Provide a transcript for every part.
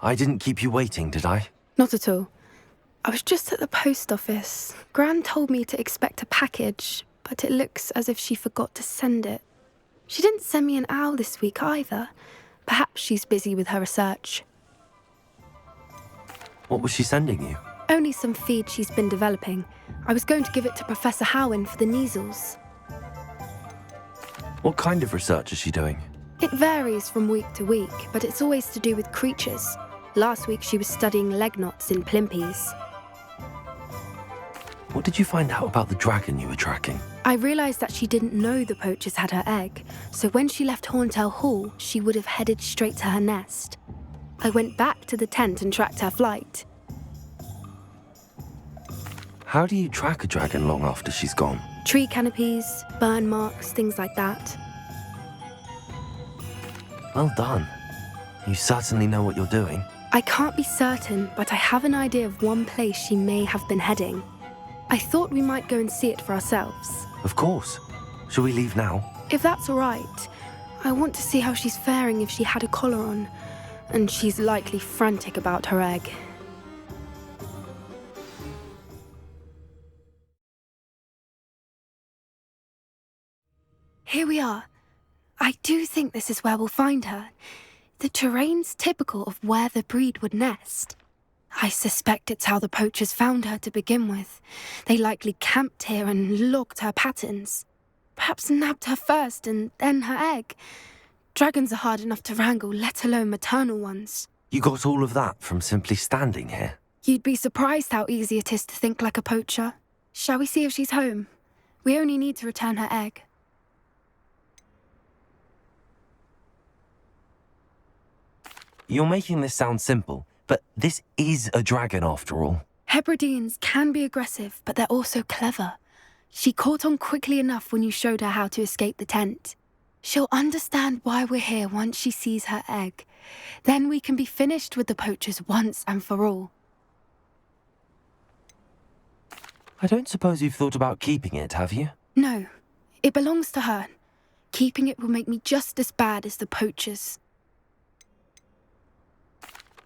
I didn't keep you waiting, did I? Not at all. I was just at the post office. Gran told me to expect a package, but it looks as if she forgot to send it. She didn't send me an owl this week either. Perhaps she's busy with her research. What was she sending you? Only some feed she's been developing. I was going to give it to Professor Howen for the measles. What kind of research is she doing? It varies from week to week, but it's always to do with creatures. Last week she was studying leg knots in plimpies. What did you find out about the dragon you were tracking? I realised that she didn't know the poachers had her egg, so when she left Horntail Hall, she would have headed straight to her nest. I went back to the tent and tracked her flight. How do you track a dragon long after she's gone? Tree canopies, burn marks, things like that. Well done. You certainly know what you're doing. I can't be certain, but I have an idea of one place she may have been heading. I thought we might go and see it for ourselves. Of course. Shall we leave now? If that's all right. I want to see how she's faring if she had a collar on, and she's likely frantic about her egg. Here we are. I do think this is where we'll find her. The terrain's typical of where the breed would nest. I suspect it's how the poachers found her to begin with. They likely camped here and logged her patterns. Perhaps nabbed her first and then her egg. Dragons are hard enough to wrangle, let alone maternal ones. You got all of that from simply standing here? You'd be surprised how easy it is to think like a poacher. Shall we see if she's home? We only need to return her egg. You're making this sound simple, but this is a dragon after all. Hebrideans can be aggressive, but they're also clever. She caught on quickly enough when you showed her how to escape the tent. She'll understand why we're here once she sees her egg. Then we can be finished with the poachers once and for all. I don't suppose you've thought about keeping it, have you? No, it belongs to her. Keeping it will make me just as bad as the poachers.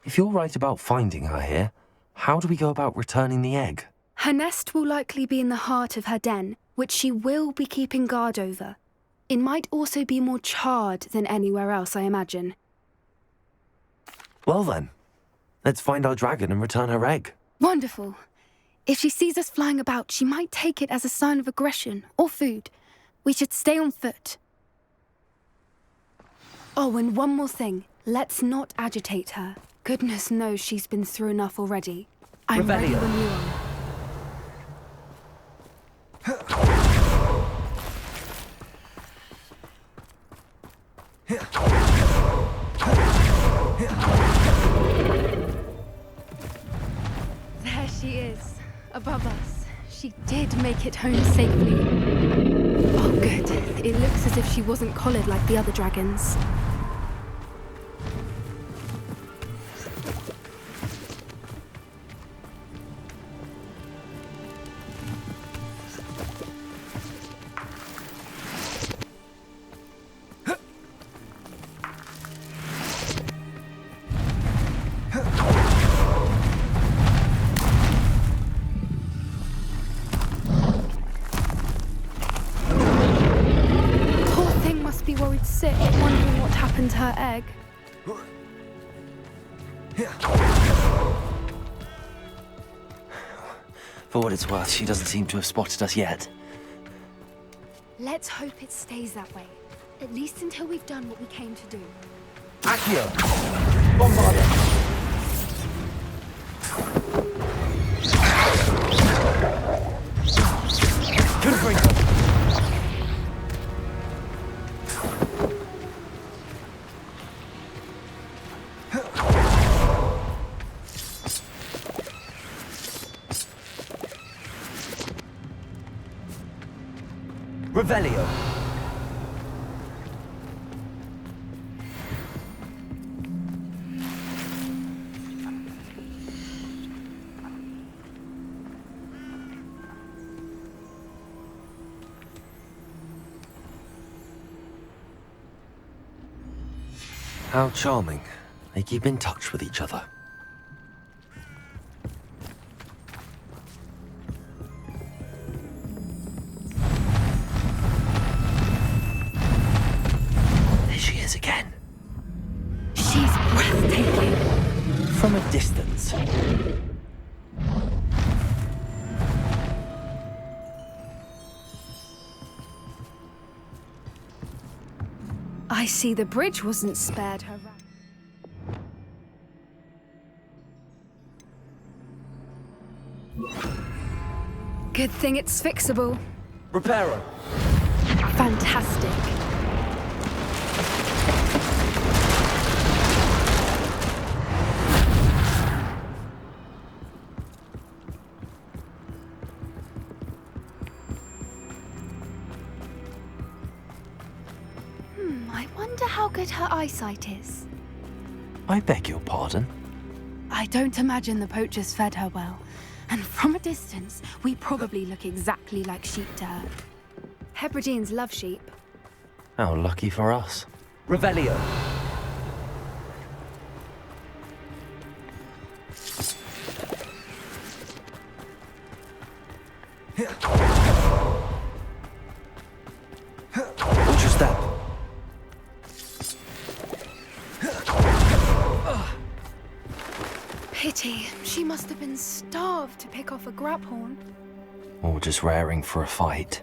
If you're right about finding her here, how do we go about returning the egg? Her nest will likely be in the heart of her den, which she will be keeping guard over. It might also be more charred than anywhere else, I imagine. Well then, let's find our dragon and return her egg. Wonderful. If she sees us flying about, she might take it as a sign of aggression or food. We should stay on foot. Oh, and one more thing. Let's not agitate her. Goodness knows she's been through enough already. I'm ready when you are. There she is, above us. She did make it home safely. Oh, good. It looks as if she wasn't collared like the other dragons. Be worried sick, wondering what happened to her egg. For what it's worth, she doesn't seem to have spotted us yet. Let's hope it stays that way. At least until we've done what we came to do. Accio! Bombard it! Good bring her! Revelio. How charming. They keep in touch with each other. There she is again. She's breathtaking. From a distance. I see the bridge wasn't spared her. Good thing it's fixable. Repair her. Fantastic. I wonder how good her eyesight is. I beg your pardon? I don't imagine the poachers fed her well. And from a distance, we probably look exactly like sheep to her. Hebrideans love sheep. How lucky for us. Revelio. Watch your step. Pity. She must have been starved to pick off a grabhorn. Or just raring for a fight.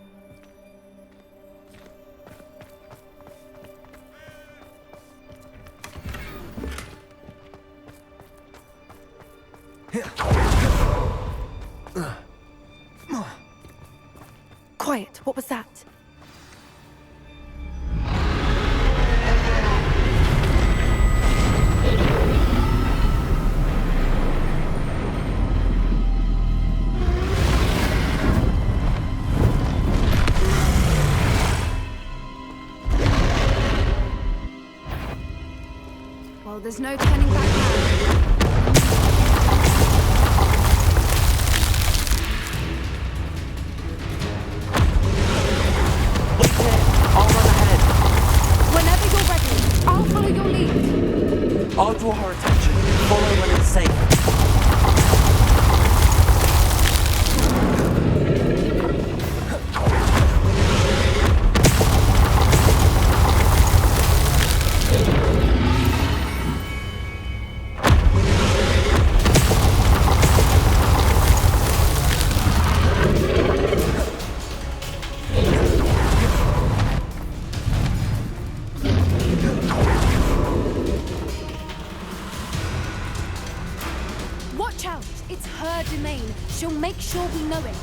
Quiet. What was that? Well, there's no turning back now. Wait there. I'll run ahead. Whenever you're ready, I'll follow your lead. I'll draw her attention. Follow when it's safe. Watch out! It's her domain. She'll make sure we know it.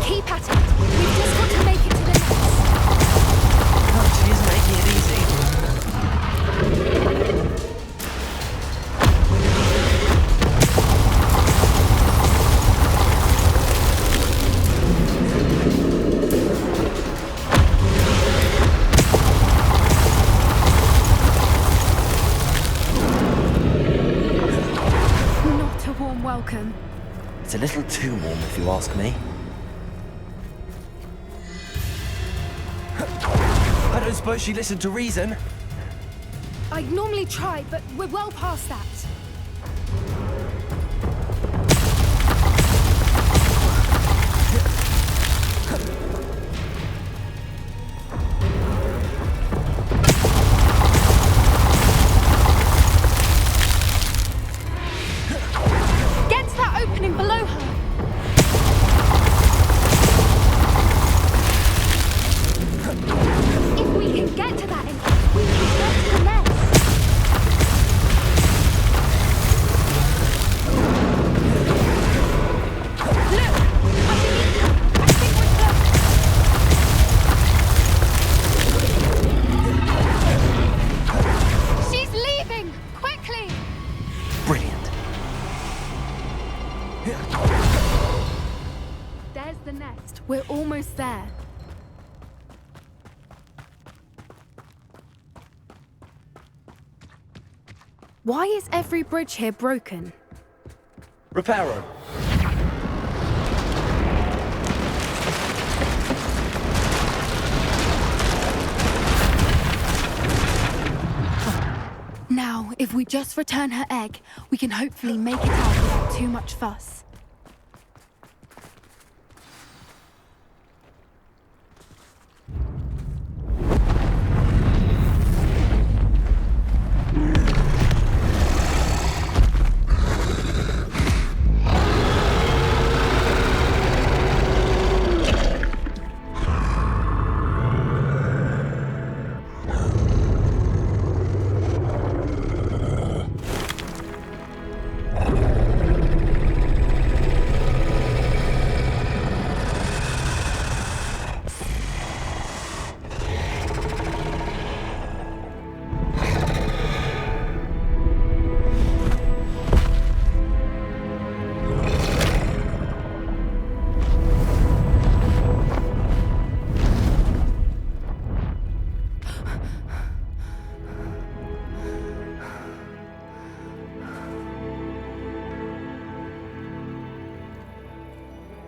Keep at it. We've just got to make it to the nest. Oh, she is making it easy. Not a warm welcome. It's a little too warm, if you ask me. I don't suppose she listened to reason. I'd normally try, but we're well past that. Get to that opening below her. If we can get to that entrance, we can get to the nest. Look! Underneath her! I think we're close. She's leaving! Quickly! Brilliant. There's the nest. We're almost there. Why is every bridge here broken? Repair her. If we just return her egg, we can hopefully make it out without too much fuss.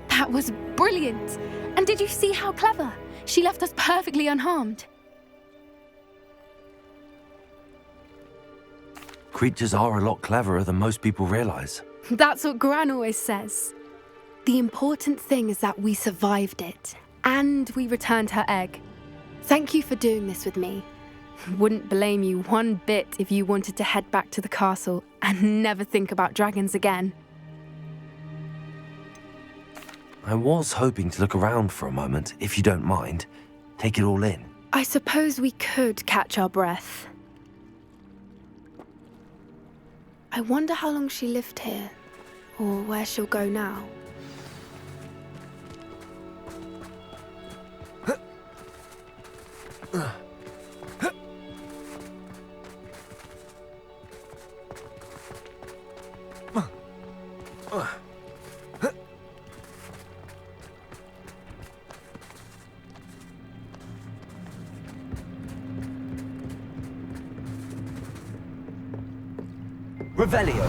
That was brilliant! And did you see how clever? She left us perfectly unharmed. Creatures are a lot cleverer than most people realize. That's what Gran always says. The important thing is that we survived it, and we returned her egg. Thank you for doing this with me. Wouldn't blame you one bit if you wanted to head back to the castle and never think about dragons again. I was hoping to look around for a moment, if you don't mind. Take it all in. I suppose we could catch our breath. I wonder how long she lived here, or where she'll go now. Revelio.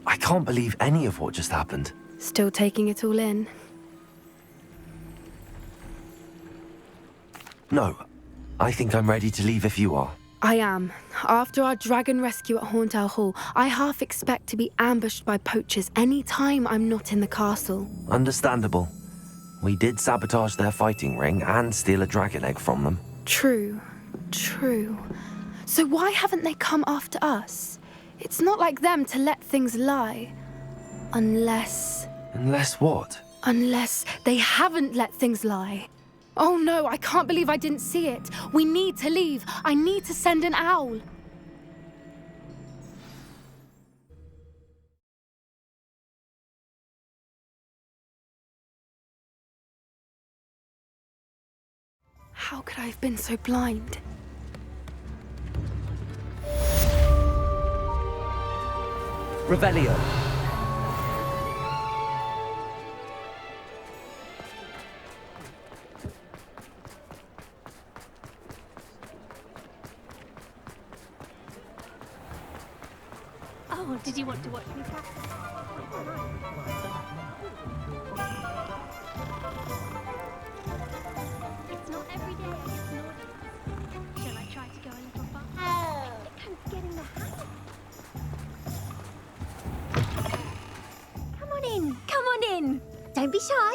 I can't believe any of what just happened. Still taking it all in. No, I think I'm ready to leave if you are. I am. After our dragon rescue at Hauntow Hall, I half expect to be ambushed by poachers any time I'm not in the castle. Understandable. We did sabotage their fighting ring and steal a dragon egg from them. True. So why haven't they come after us? It's not like them to let things lie. Unless what? Unless they haven't let things lie. Oh no, I can't believe I didn't see it. We need to leave. I need to send an owl. How could I have been so blind? Revelio. Oh, did you want to watch me practice? It's not every day I get an audience. Shall I try to go a little faster? I'm getting the hang of it. Come on in. Don't be shy.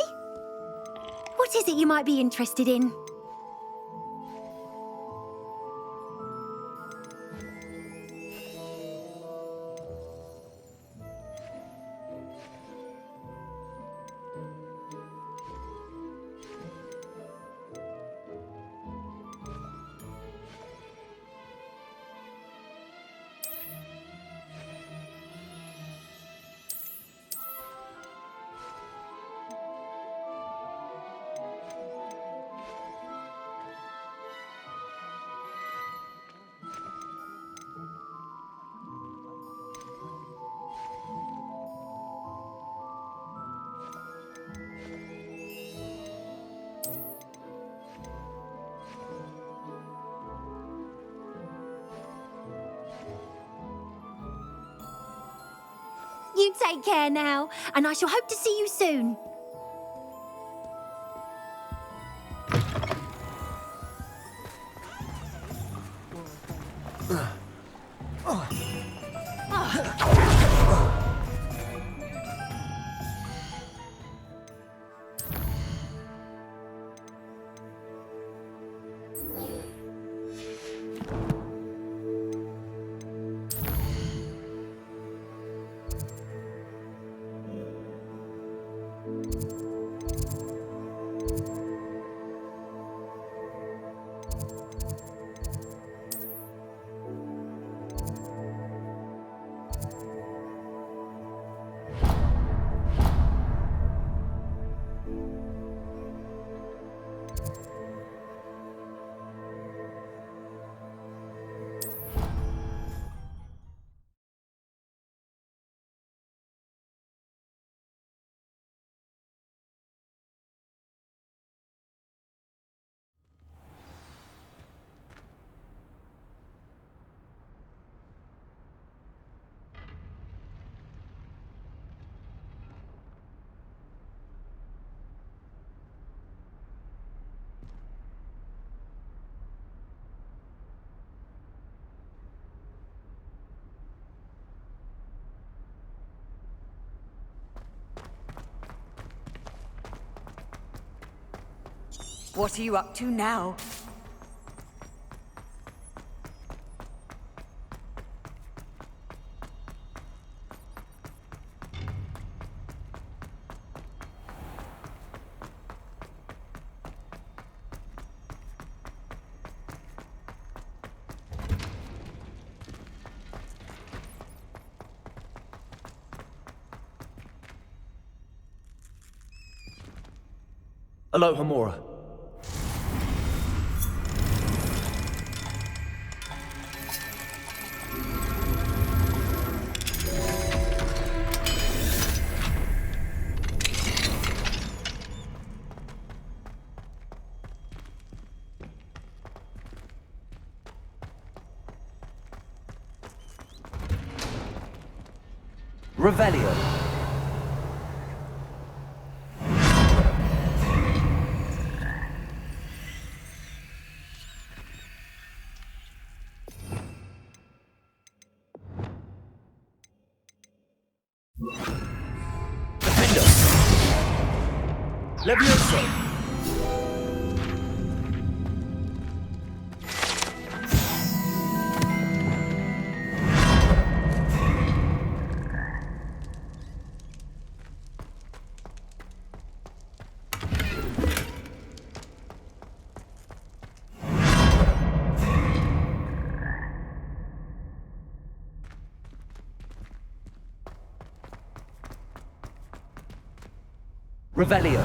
What is it you might be interested in? You take care now, and I shall hope to see you soon. What are you up to now? Aloha Mora. Revelio. Defender. Levioso. Revelio.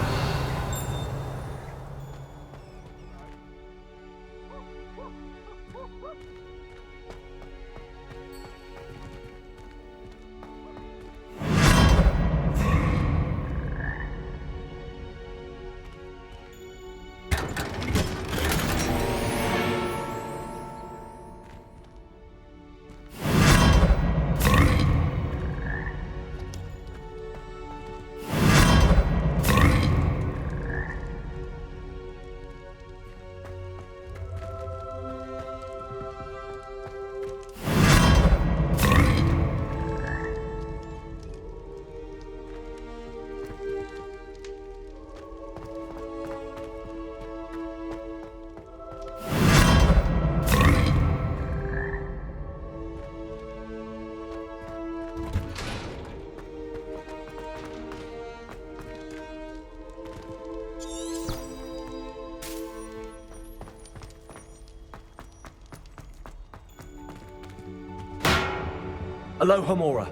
Aloha Mora.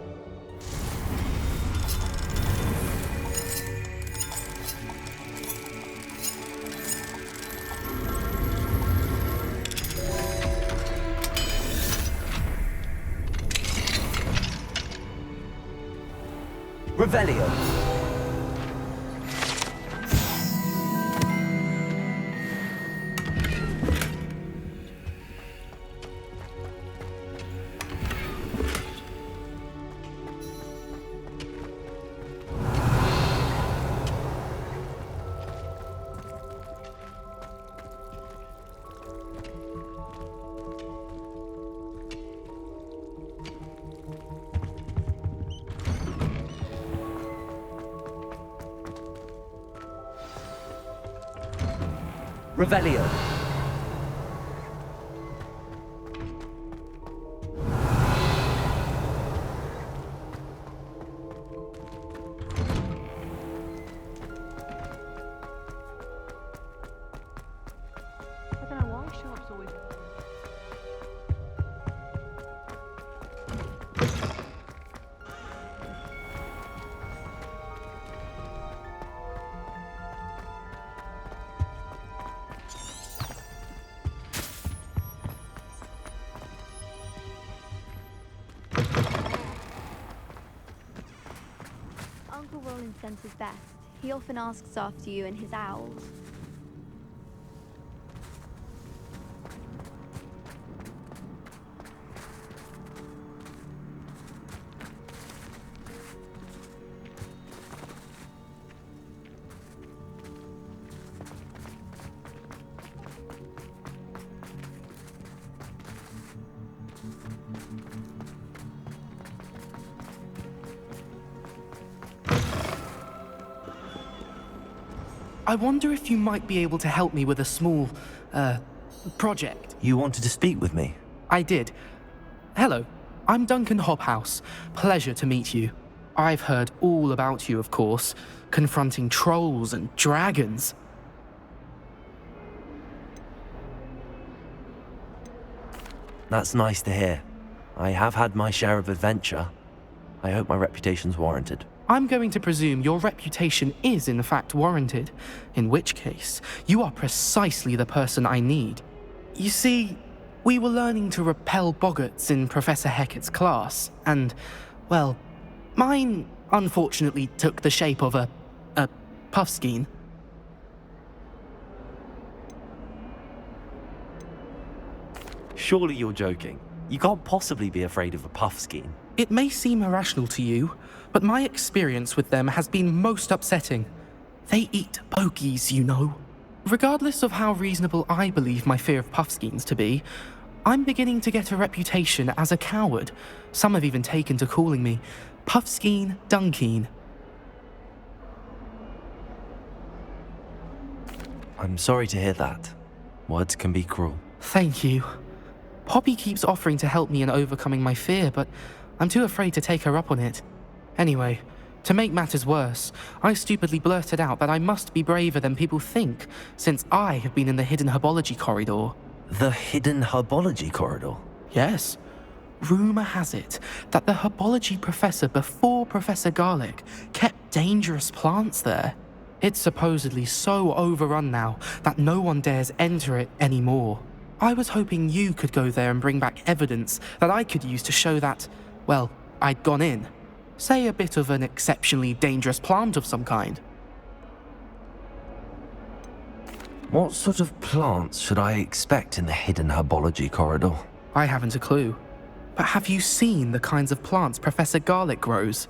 Revelio. Revelio. I don't know why sharks always. Uncle Roland sends his best. He often asks after you and his owls. I wonder if you might be able to help me with a small, project. You wanted to speak with me? I did. Hello, I'm Duncan Hobhouse. Pleasure to meet you. I've heard all about you, of course, confronting trolls and dragons. That's nice to hear. I have had my share of adventure. I hope my reputation's warranted. I'm going to presume your reputation is in fact warranted, in which case, you are precisely the person I need. You see, we were learning to repel boggarts in Professor Hecat's class, and, well, mine unfortunately took the shape of a puffskein. Surely you're joking. You can't possibly be afraid of a puffskein. It may seem irrational to you, but my experience with them has been most upsetting. They eat bogies, you know. Regardless of how reasonable I believe my fear of puffskeins to be, I'm beginning to get a reputation as a coward. Some have even taken to calling me Puffskein Dunkeen. I'm sorry to hear that. Words can be cruel. Thank you. Poppy keeps offering to help me in overcoming my fear, but I'm too afraid to take her up on it. Anyway, to make matters worse, I stupidly blurted out that I must be braver than people think, since I have been in the hidden herbology corridor. The hidden herbology corridor? Yes. Rumour has it that the herbology professor before Professor Garlic kept dangerous plants there. It's supposedly so overrun now that no one dares enter it anymore. I was hoping you could go there and bring back evidence that I could use to show that, well, I'd gone in. Say a bit of an exceptionally dangerous plant of some kind. What sort of plants should I expect in the hidden herbology corridor? I haven't a clue. But have you seen the kinds of plants Professor Garlic grows?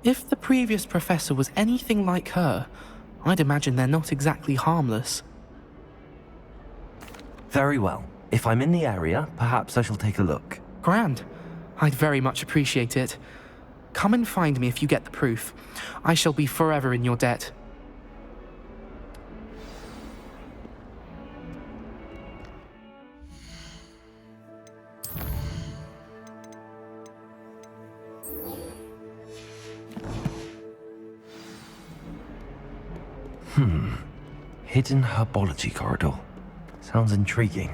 If the previous professor was anything like her, I'd imagine they're not exactly harmless. Very well. If I'm in the area, perhaps I shall take a look. Grand. I'd very much appreciate it. Come and find me if you get the proof. I shall be forever in your debt. Hidden herbology corridor. Sounds intriguing.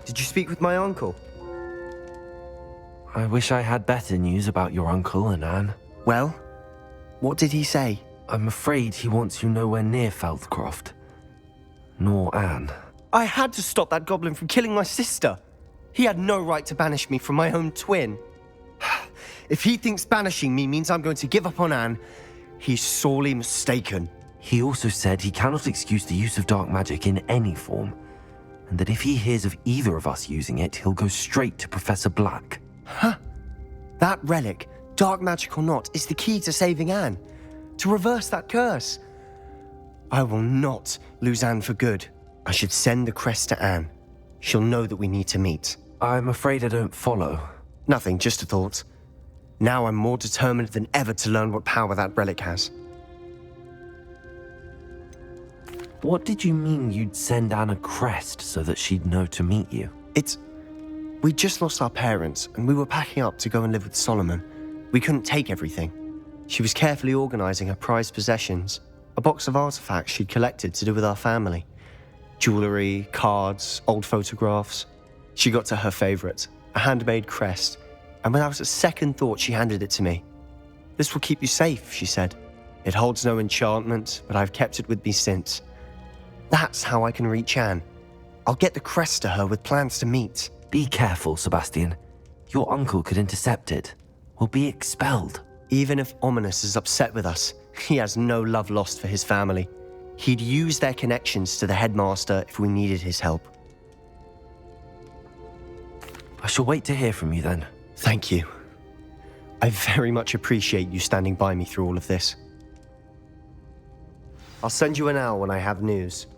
Did you speak with my uncle? I wish I had better news about your uncle and Anne. Well, what did he say? I'm afraid he wants you nowhere near Feldcroft. Nor Anne. I had to stop that goblin from killing my sister. He had no right to banish me from my own twin. If he thinks banishing me means I'm going to give up on Anne, he's sorely mistaken. He also said he cannot excuse the use of dark magic in any form, and that if he hears of either of us using it, he'll go straight to Professor Black. Huh? That relic, dark magic or not, is the key to saving Anne. To reverse that curse. I will not lose Anne for good. I should send the crest to Anne. She'll know that we need to meet. I'm afraid I don't follow. Nothing, just a thought. Now I'm more determined than ever to learn what power that relic has. What did you mean you'd send Anne a crest so that she'd know to meet you? We just lost our parents, and we were packing up to go and live with Solomon. We couldn't take everything. She was carefully organizing her prized possessions, a box of artifacts she'd collected to do with our family. Jewelry, cards, old photographs. She got to her favorite, a handmade crest, and without a second thought, she handed it to me. "This will keep you safe," she said. "It holds no enchantment, but I've kept it with me since. That's how I can reach Anne. I'll get the crest to her with plans to meet." Be careful, Sebastian. Your uncle could intercept it. We'll be expelled. Even if Ominous is upset with us, he has no love lost for his family. He'd use their connections to the headmaster if we needed his help. I shall wait to hear from you then. Thank you. I very much appreciate you standing by me through all of this. I'll send you an owl when I have news.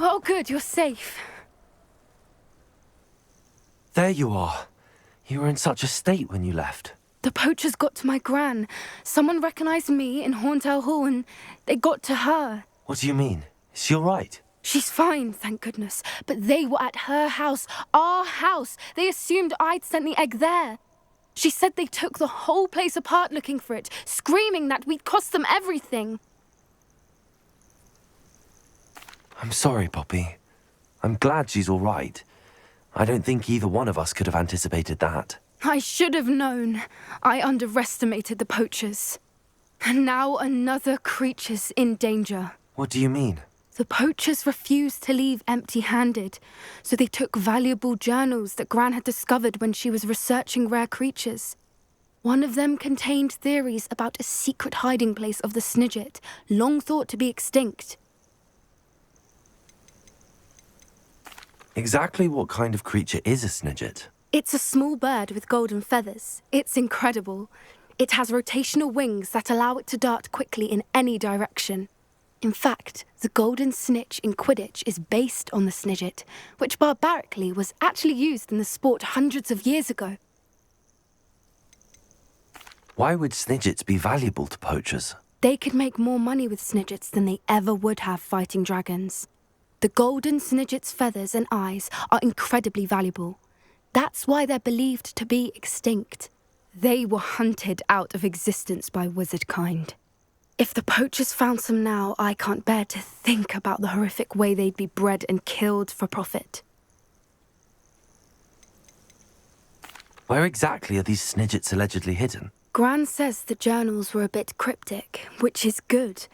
Oh, good, you're safe. There you are. You were in such a state when you left. The poachers got to my gran. Someone recognized me in Horntail Hall and they got to her. What do you mean? Is she all right? She's fine, thank goodness. But they were at her house, our house. They assumed I'd sent the egg there. She said they took the whole place apart looking for it, screaming that we'd cost them everything. I'm sorry, Poppy. I'm glad she's all right. I don't think either one of us could have anticipated that. I should have known. I underestimated the poachers. And now another creature's in danger. What do you mean? The poachers refused to leave empty-handed, so they took valuable journals that Gran had discovered when she was researching rare creatures. One of them contained theories about a secret hiding place of the Snidget, long thought to be extinct. Exactly what kind of creature is a Snidget? It's a small bird with golden feathers. It's incredible. It has rotational wings that allow it to dart quickly in any direction. In fact, the golden snitch in Quidditch is based on the Snidget, which barbarically was actually used in the sport hundreds of years ago. Why would Snidgets be valuable to poachers? They could make more money with Snidgets than they ever would have fighting dragons. The golden snidget's feathers and eyes are incredibly valuable. That's why they're believed to be extinct. They were hunted out of existence by wizard kind. If the poachers found some now, I can't bear to think about the horrific way they'd be bred and killed for profit. Where exactly are these snidgets allegedly hidden? Gran says the journals were a bit cryptic, which is good.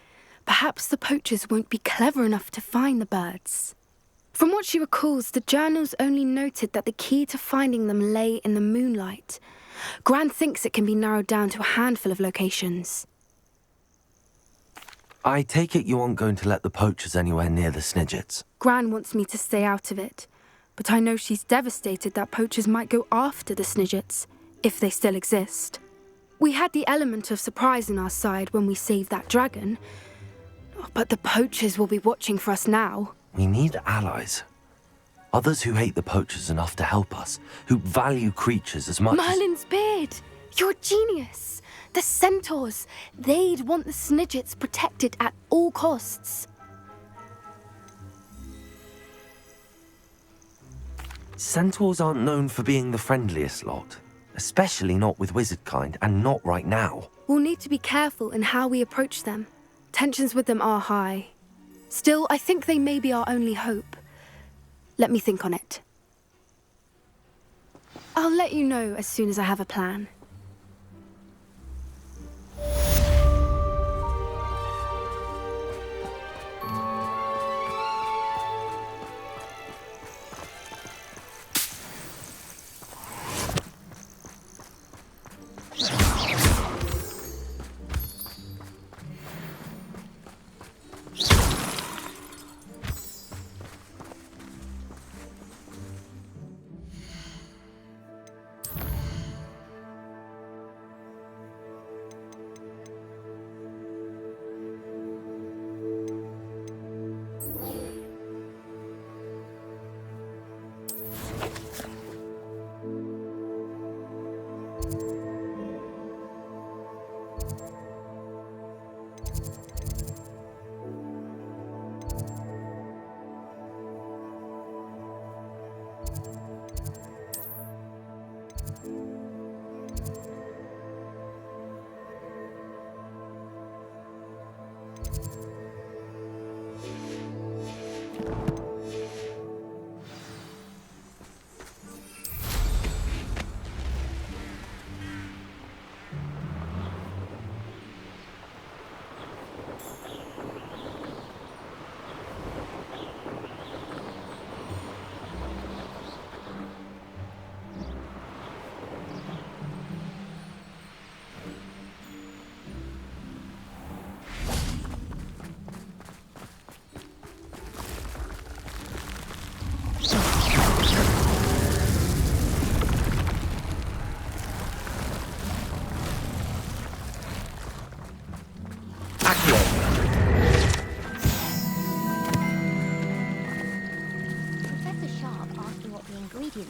Perhaps the poachers won't be clever enough to find the birds. From what she recalls, the journals only noted that the key to finding them lay in the moonlight. Gran thinks it can be narrowed down to a handful of locations. I take it you aren't going to let the poachers anywhere near the snidgets. Gran wants me to stay out of it, but I know she's devastated that poachers might go after the snidgets, if they still exist. We had the element of surprise on our side when we saved that dragon, but the poachers will be watching for us now. We need allies. Others who hate the poachers enough to help us, who value creatures as much Merlin's beard! You're a genius! The centaurs! They'd want the snidgets protected at all costs. Centaurs aren't known for being the friendliest lot, especially not with wizard kind, and not right now. We'll need to be careful in how we approach them. Tensions with them are high. Still, I think they may be our only hope. Let me think on it. I'll let you know as soon as I have a plan.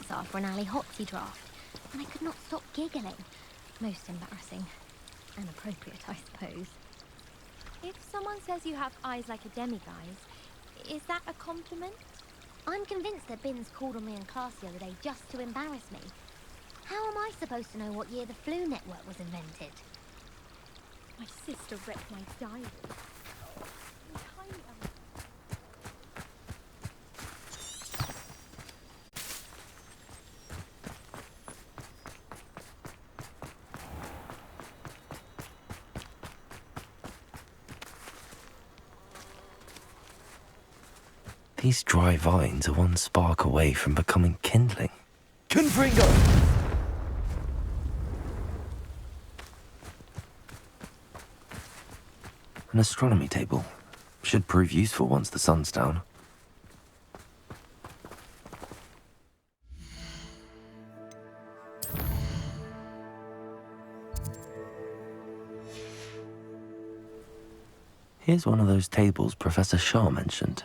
Are for an alley hotsy draft, and I could not stop giggling. Most embarrassing. And appropriate, I suppose. If someone says you have eyes like a demiguise, is that a compliment? I'm convinced that Binns called on me in class the other day just to embarrass me. How am I supposed to know what year the flu network was invented? My sister read my diary. These dry vines are one spark away from becoming kindling. Confringo! An astronomy table. Should prove useful once the sun's down. Here's one of those tables Professor Shah mentioned.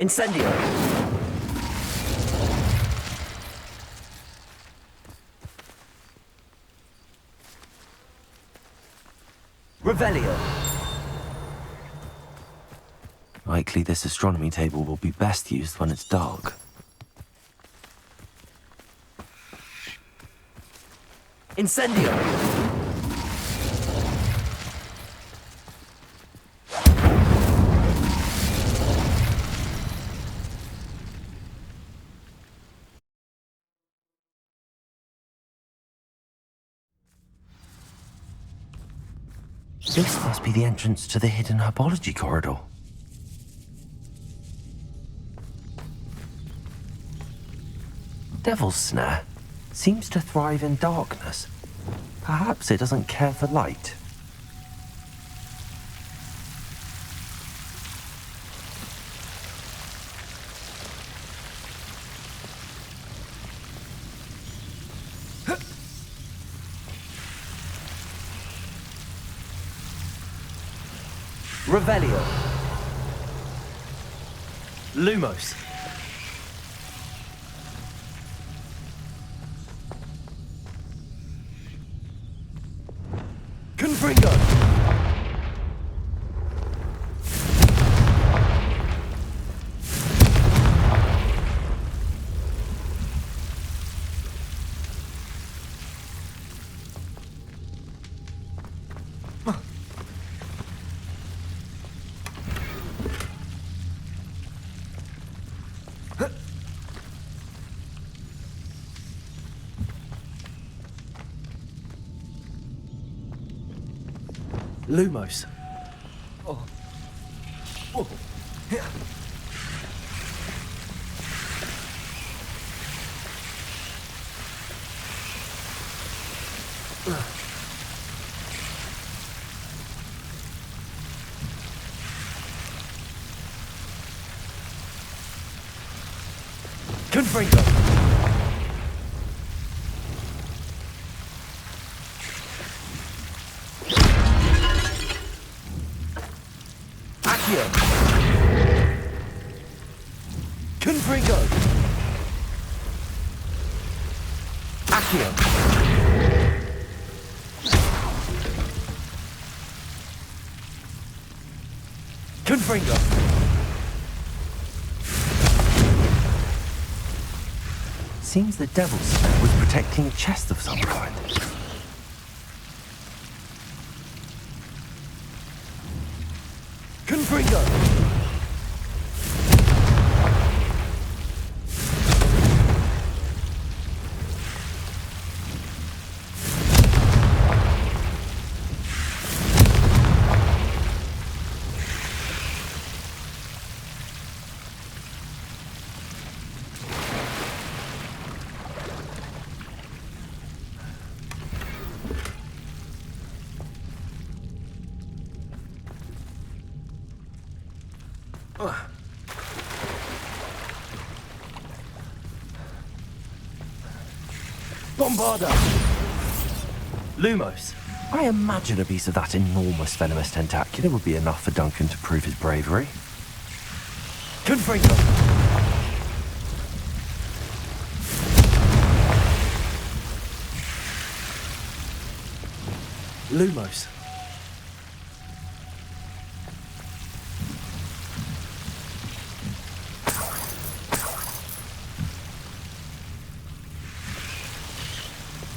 Incendio! Revelio! Likely this astronomy table will be best used when it's dark. Incendio! This must be the entrance to the hidden herbology corridor. Devil's Snare seems to thrive in darkness. Perhaps it doesn't care for light. Revelio! Lumos! Confringo! Lumos. Oh. Oh. Yeah. Confringo. Accio. Confringo. Accio. Confringo. Seems the Devil's Snare was protecting a chest of some kind. Confringo. Bombarda! Lumos. I imagine a piece of that enormous venomous tentacula would be enough for Duncan to prove his bravery. Confringo. Lumos.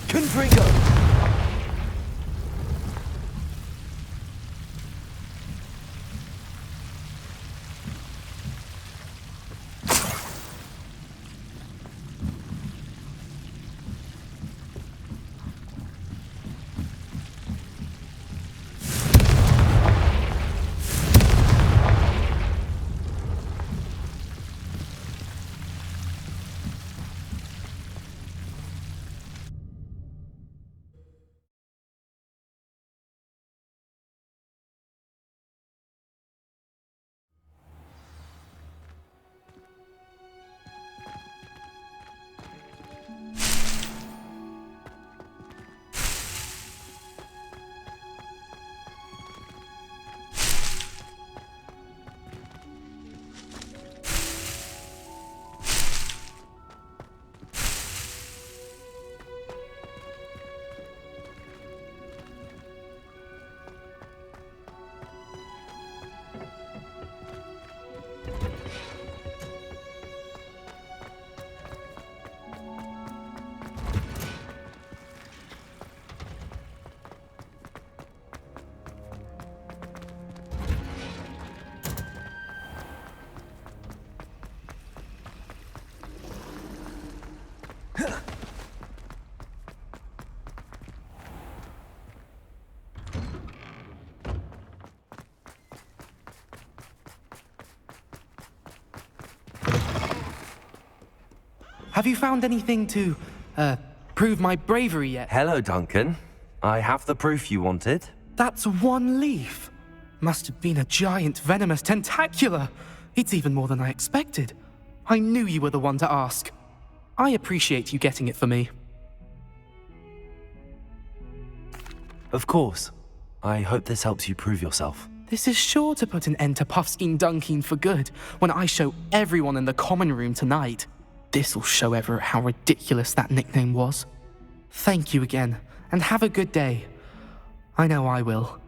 Confringo. Have you found anything to, prove my bravery yet? Hello, Duncan. I have the proof you wanted. That's one leaf. Must have been a giant venomous tentacula. It's even more than I expected. I knew you were the one to ask. I appreciate you getting it for me. Of course. I hope this helps you prove yourself. This is sure to put an end to Puffskein Dunkeen for good when I show everyone in the common room tonight. This'll show Everett how ridiculous that nickname was. Thank you again, and have a good day. I know I will.